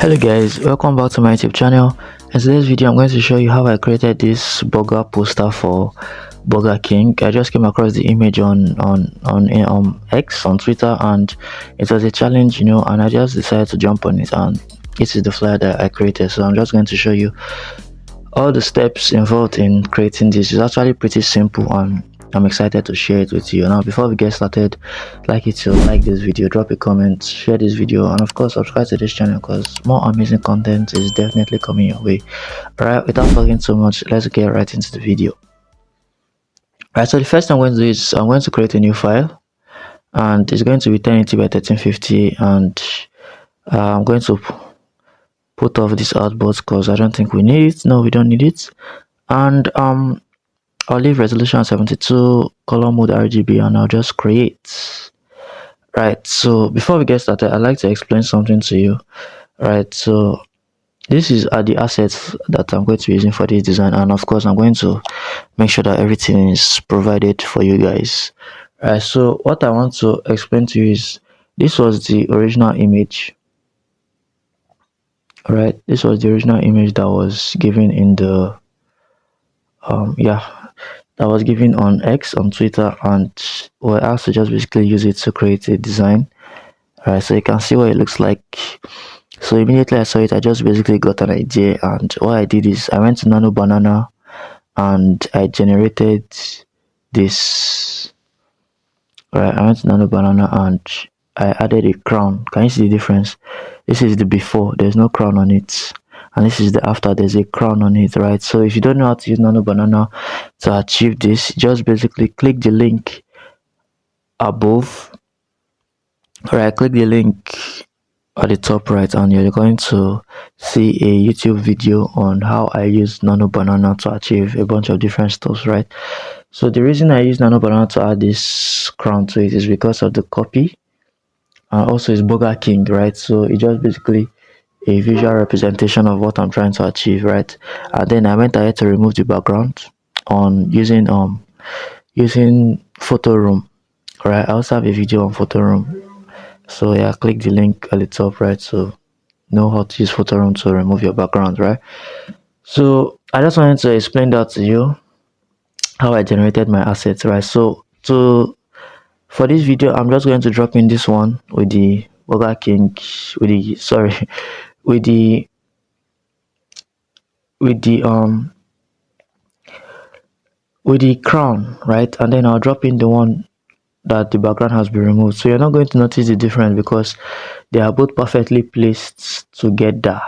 Hello guys, welcome back to my YouTube channel. In today's video I'm going to show you how I created this burger poster for Burger King. I just came across the image on X, on Twitter, and it was a challenge, and I just decided to jump on it, and this is the flyer that I created. So I'm just going to show you all the steps involved in creating this. It's actually pretty simple, and I'm excited to share it with you. Now, before we get started, like this video, drop a comment, share this video, and of course subscribe to this channel because more amazing content is definitely coming your way. Alright, without talking too much, let's get right into the video. Right, so the first thing I'm going to do is I'm going to create a new file, and it's going to be 1080 by 1350, and I'm going to put off this outboard because I don't think we need it. No, we don't need it. And I'll leave resolution 72, color mode RGB, and I'll just create. Right, so before we get started, I'd like to explain something to you. Right, so this are the assets that I'm going to be using for this design, and of course I'm going to make sure that everything is provided for you guys. Right, so what I want to explain to you is this was the original image. Right, this was the original image that was given in the that was given on X, on Twitter, and we're asked to just basically use it to create a design. Alright, so you can see what it looks like. So immediately I saw it, I just basically got an idea, and what I did is I went to Nano Banana and I generated this. Alright, I went to Nano Banana and I added a crown. Can you see the difference? This is the before, there's no crown on it, and this is the after, there's a crown on it. Right, so if you don't know how to use Nano Banana to achieve this, just basically click the link above. Alright, click the link at the top right, and you're going to see a YouTube video on how I use Nano Banana to achieve a bunch of different stuff. Right, so the reason I use Nano Banana to add this crown to it is because of the copy, and also it's Burger King. Right, so it just basically a visual representation of what I'm trying to achieve. Right, and then I went ahead to remove the background on using Photo Room. Right, I also have a video on Photo Room, so yeah, click the link at the top right to know how to use Photo Room to remove your background. Right, so I just wanted to explain that to you, how I generated my assets. Right, so for this video I'm just going to drop in this one with the Burger King, with the with the crown. Right, and then I'll drop in the one that the background has been removed, so you're not going to notice the difference because they are both perfectly placed together.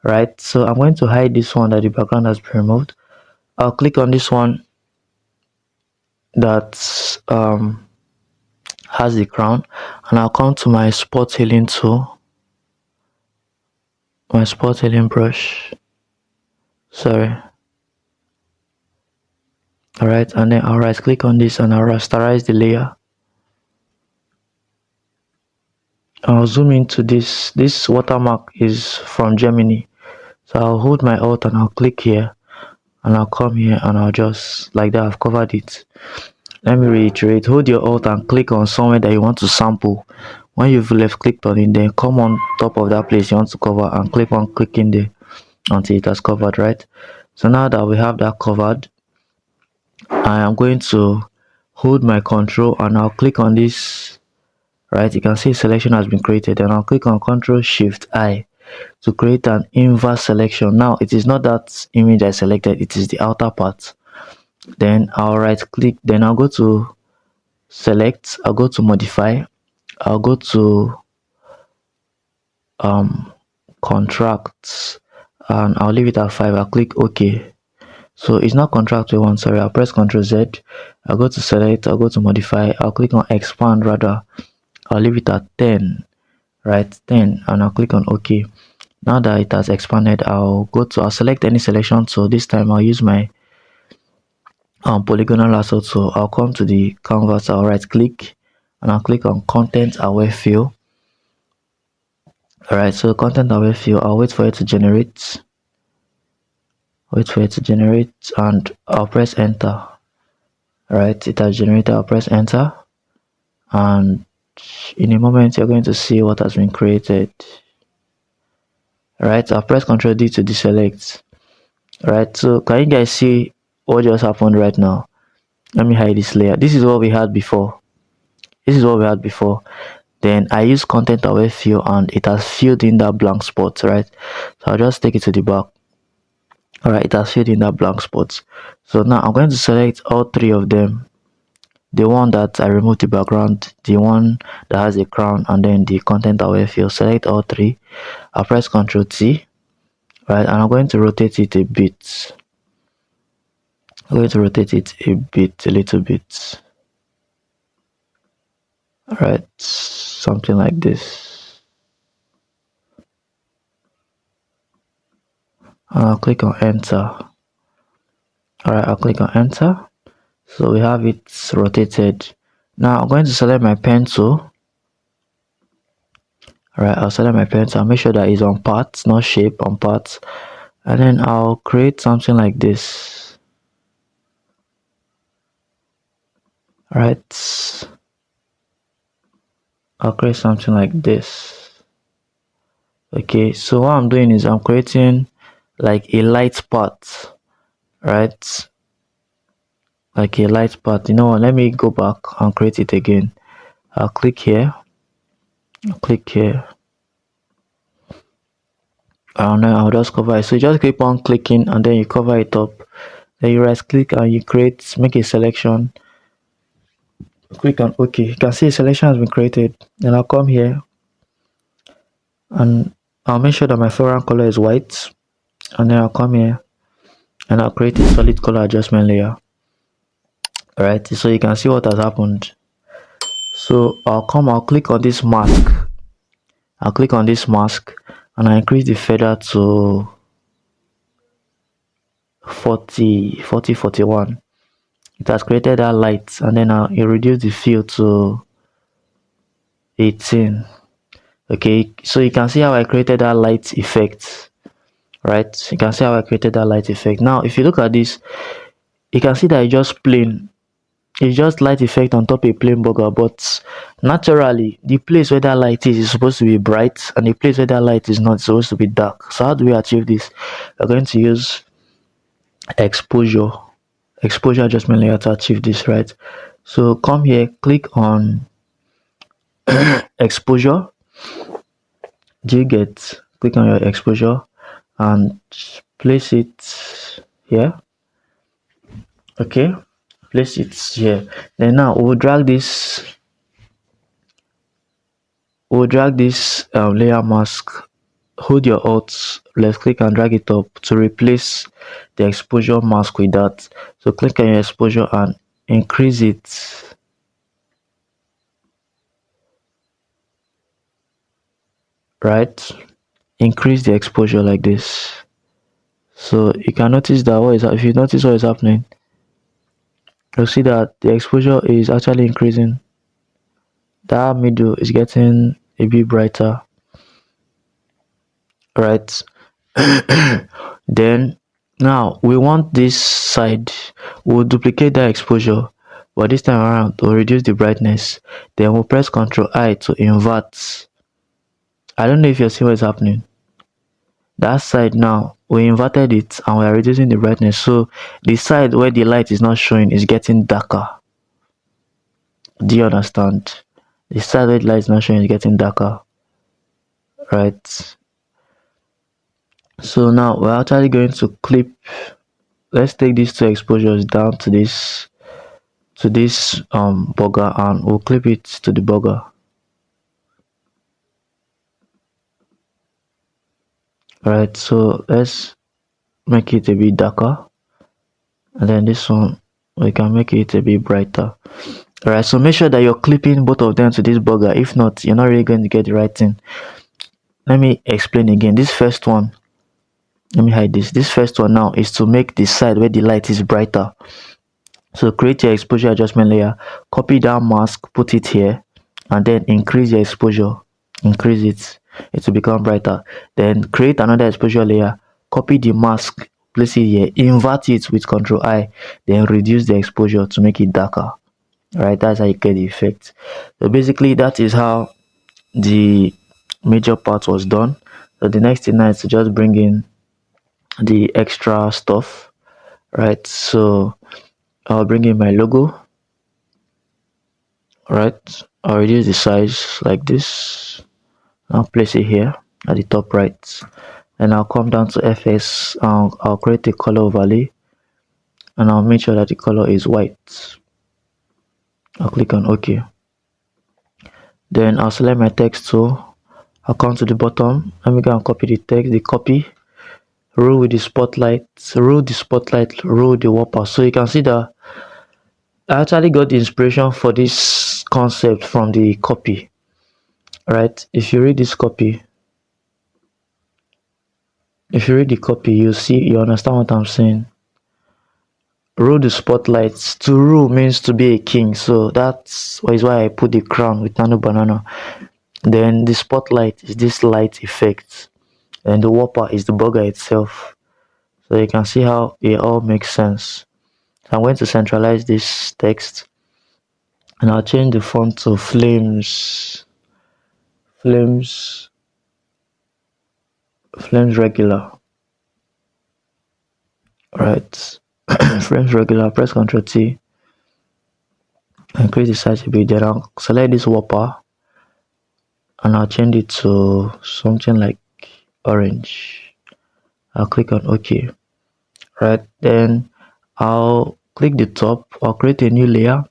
Right, so I'm going to hide this one that the background has been removed. I'll click on this one that has the crown, and I'll come to my spot healing tool, my spot healing brush, sorry. Alright, and then I'll right click on this and I'll rasterize the layer. I'll zoom into this watermark is from Gemini, so I'll hold my alt and I'll click here, and I'll come here and I'll just like that, I've covered it. Let me reiterate, hold your alt and click on somewhere that you want to sample. When you've left clicked on it, then come on top of that place you want to cover and click on clicking there until it has covered. Right, so now that we have that covered, I am going to hold my control and I'll click on this. Right, you can see selection has been created, and I'll click on Ctrl Shift I to create an inverse selection. Now it is not that image I selected, it is the outer part. Then I'll right click, then I'll go to select, I'll go to modify, I'll go to contracts, and I'll leave it at 5. I'll click OK. So it's not contract we want, sorry. I'll press Ctrl Z, I'll go to select, I'll go to modify, I'll click on expand, rather I'll leave it at 10. Right, 10, and I'll click on OK. Now that it has expanded, I'll select any selection. So this time I'll use my polygonal lasso tool. I'll come to the canvas, I'll right click and I'll click on content aware fill. Alright, so content aware fill, I'll wait for it to generate. And I'll press enter. Alright, it has generated. I'll press enter, and in a moment you're going to see what has been created. Right, I'll press Ctrl D to deselect. Right, so can you guys see what just happened right now? Let me hide this layer. This is what we had before. Then I use content aware fill and it has filled in that blank spot, right? So I'll just take it to the back. All right, it has filled in that blank spot. So now I'm going to select all three of them: the one that I removed the background, the one that has a crown, and then the content aware fill. Select all three. I'll press Ctrl T, right, and I'm going to rotate it a bit. I'm going to rotate it a little bit. All right, something like this. I'll click on enter. All right, I'll click on enter. So we have it rotated. Now I'm going to select my pen tool. All right, I'll select my pen tool. I'll make sure that it's on parts, not shape, on parts. And then I'll create something like this. All right, I'll create something like this. Okay, so what I'm doing is I'm creating like a light part, right? Like a light part. You know what, let me go back and create it again. I'll click here, and then I'll just cover it. So you just keep on clicking and then you cover it up. Then you right click and you make a selection. Click on OK. You can see a selection has been created. Then I'll come here and I'll make sure that my foreground color is white. And then I'll come here and I'll create a solid color adjustment layer. Alright, so you can see what has happened. So I'll click on this mask. And I increase the feather to 41. It has created that light, and then I'll reduce the fill to 18. Okay, so you can see how I created that light effect, right? You can see how I created that light effect. Now if you look at this, you can see that it's just light effect on top a plain burger, but naturally the place where that light is supposed to be bright, and the place where that light is not supposed to be dark. So how do we achieve this? We're going to use exposure adjustment layer to achieve this, right? So come here, click on exposure. Do you get? Click on your exposure and place it here. Okay, place it here. Then now we'll drag this layer mask. Hold your alt, left click and drag it up to replace the exposure mask with that. So click on your exposure and increase it. Right, increase the exposure like this. So you can notice that if you notice what is happening, you'll see that the exposure is actually increasing. That middle is getting a bit brighter, right? Then now we want this side. We'll duplicate that exposure, but this time around we'll reduce the brightness. Then we'll press Ctrl I to invert. I don't know if you're seeing what's happening. That side now we inverted it and we are reducing the brightness, so the side where the light is not showing is getting darker. Do you understand? The side where the light is not showing is getting darker, right? So now we're actually going to clip. Let's take these two exposures down to this burger, and we'll clip it to the burger. Alright, so let's make it a bit darker, and then this one we can make it a bit brighter. Alright, so make sure that you're clipping both of them to this burger. If not, you're not really going to get the right thing. Let me explain again. This first one, let me hide this. This first one now is to make the side where the light is brighter. So create your exposure adjustment layer, copy that mask, put it here, and then increase your exposure. Increase it will become brighter. Then create another exposure layer, copy the mask, place it here, invert it with Ctrl I, then reduce the exposure to make it darker. Alright, that's how you get the effect. So basically that is how the major part was done. So the next thing now is to just bring in the extra stuff, right? So I'll bring in my logo, right? I'll reduce the size like this. I'll place it here at the top right, and I'll come down to FS. I'll create a color overlay, and I'll make sure that the color is white. I'll click on OK. Then I'll select my text tool. I'll come to the bottom. Let me go and copy the text. The copy, row with the spotlight, row the whopper. So you can see that I actually got the inspiration for this concept from the copy, right? If you read this copy, if you read the copy, you understand what I'm saying. Rule the spotlights. To rule means to be a king, so that's why I put the crown with Nano Banana. Then the spotlight is this light effect, and the whopper is the burger itself. So you can see how it all makes sense. I'm going to centralize this text, and I'll change the font to flames regular, right? Flames regular. Press Ctrl T, increase the size a bit. Then I'll select this whopper, and I'll change it to something like orange. I'll click on OK, right? Then I'll click the top. I'll create a new layer,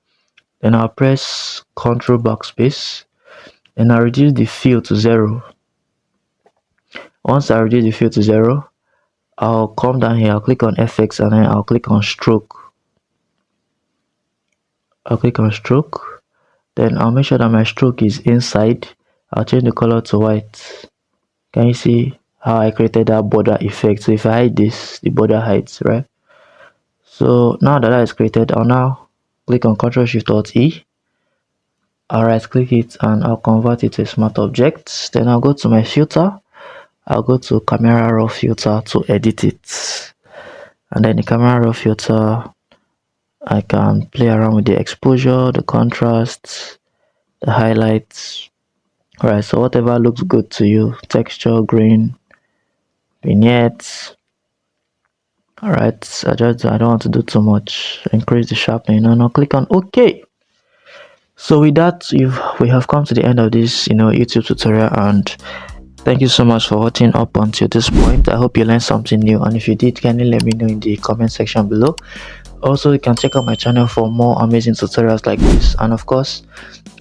then I'll press Ctrl backspace, and I'll reduce the fill to 0. Once I reduce the fill to 0, I'll come down here, I'll click on FX, and then I'll click on stroke. Then I'll make sure that my stroke is inside. I'll change the color to white. Can you see how I created that border effect? So if I hide this, the border hides, right? So now that is created, I'll now click on Ctrl Shift Alt E. I'll right click it, and I'll convert it to a smart object. Then I'll go to my filter. I'll go to camera raw filter to edit it, and then the camera raw filter, I can play around with the exposure, the contrast, the highlights. Alright, so whatever looks good to you, texture, grain, vignettes. Alright, I don't want to do too much. Increase the sharpening, and I'll click on OK. So with that, we have come to the end of this YouTube tutorial, and thank you so much for watching up until this point. I hope you learned something new, and if you did, kindly let me know in the comment section below. Also, you can check out my channel for more amazing tutorials like this, and of course,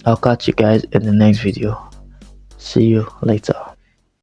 I'll catch you guys in the next video. See you later.